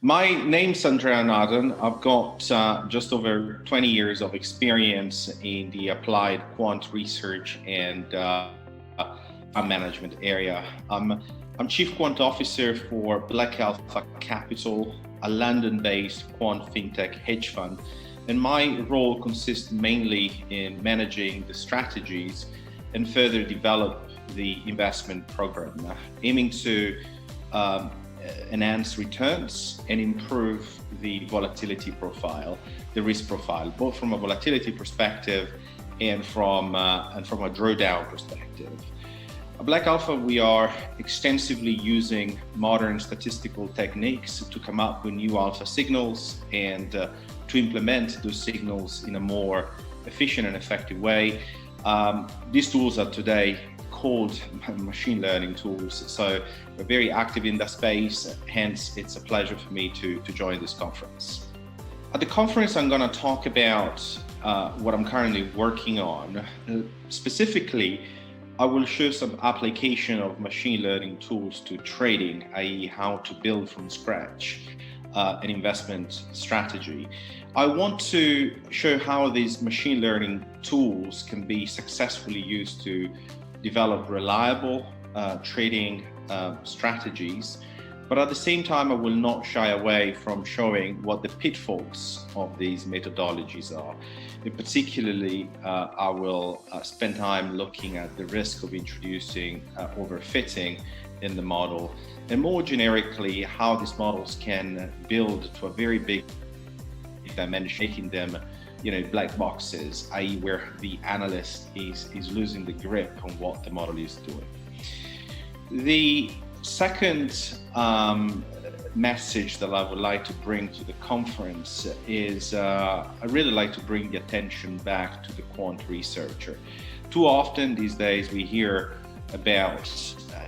My name's Andrea Nardon. I've got just over 20 years of experience in the applied quant research and management area. I'm Chief Quant Officer for Black Alpha Capital, a London-based quant fintech hedge fund. And my role consists mainly in managing the strategies and further develop the investment program, aiming to enhance returns and improve the volatility profile, the risk profile, both from a volatility perspective and from a drawdown perspective. At Black Alpha, we are extensively using modern statistical techniques to come up with new alpha signals and to implement those signals in a more efficient and effective way. These tools are today called machine learning tools. So we're very active in that space, hence it's a pleasure for me to join this conference. At the conference, I'm going to talk about what I'm currently working on. Specifically, I will show some application of machine learning tools to trading, i.e. how to build from scratch an investment strategy. I want to show how these machine learning tools can be successfully used to develop reliable trading strategies, but at the same time, I will not shy away from showing what the pitfalls of these methodologies are. And particularly, I will spend time looking at the risk of introducing overfitting in the model, and more generically, how these models can build to a very big dimension, making them black boxes, i.e. where the analyst is losing the grip on what the model is doing. The second message that I would like to bring to the conference is I really like to bring the attention back to the quant researcher. Too often these days we hear about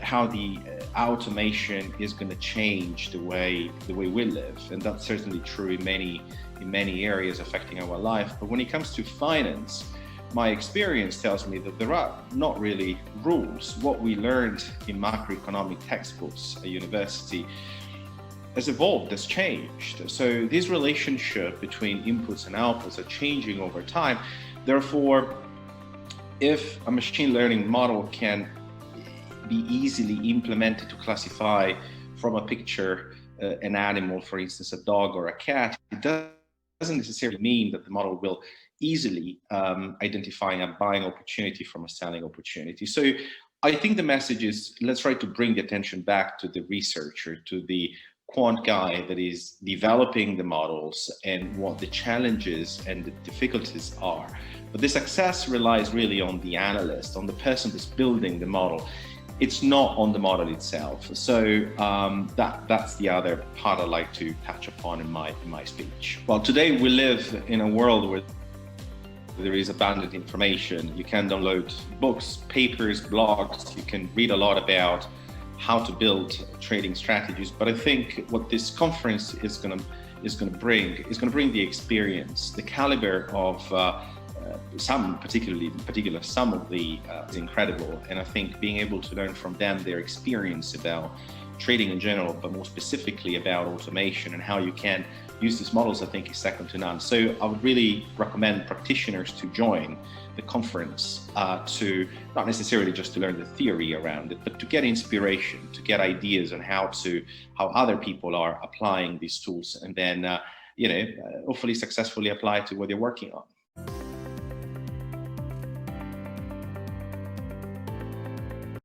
how the automation is going to change the way we live, and that's certainly true in many areas affecting our life. But when it comes to finance, my experience tells me that there are not really rules. What we learned in macroeconomic textbooks at university has evolved, has changed. So this relationship between inputs and outputs are changing over time. Therefore, if a machine learning model can be easily implemented to classify from a picture an animal, for instance, a dog or a cat, it doesn't necessarily mean that the model will easily identify a buying opportunity from a selling opportunity. So I think the message is, let's try to bring the attention back to the researcher, to the quant guy that is developing the models and what the challenges and the difficulties are. But the success relies really on the analyst, on the person that's building the model. It's not on the model itself. So that's the other part I'd like to touch upon in my speech. Well, today we live in a world where there is abundant information. You can download books, papers, blogs. You can read a lot about how to build trading strategies. But I think what this conference is going to bring the experience, the caliber of some of the is incredible, and I think being able to learn from them their experience about trading in general, but more specifically about automation and how you can use these models, I think is second to none. So I would really recommend practitioners to join the conference to not necessarily just to learn the theory around it, but to get inspiration, to get ideas on how other people are applying these tools, and then hopefully successfully apply to what they're working on.